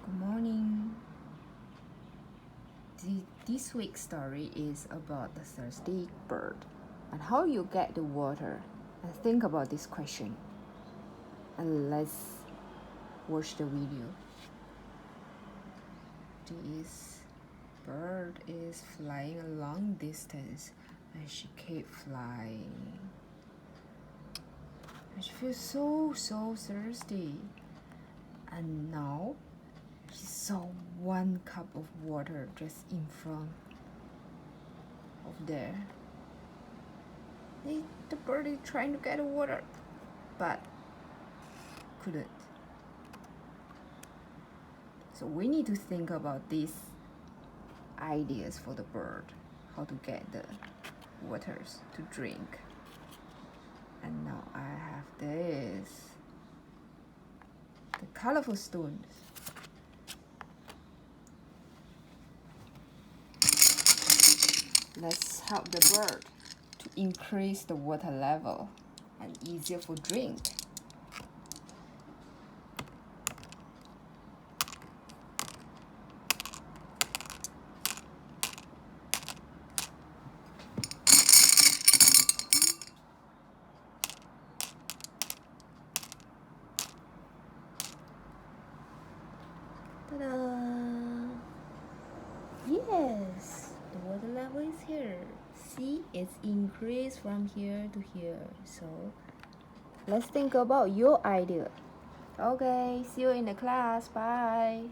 Good morning. This week's story is about the thirsty bird and how you get the water. And think about this question. And let's watch the video. This bird is flying a long distance and she keeps flying. And she feels so thirsty. And now she saw one cup of water just in front of there. The bird is trying to get the water, but couldn't. So we need to think about these ideas for the bird, how to get the waters to drink. And now I have this, the colorful stones. Let's help the bird to increase the water level and easier for drink. Ta-da! Yes, the water level is here. See, it's increased from here to here. So let's think about your idea. Okay, see you in the class. Bye.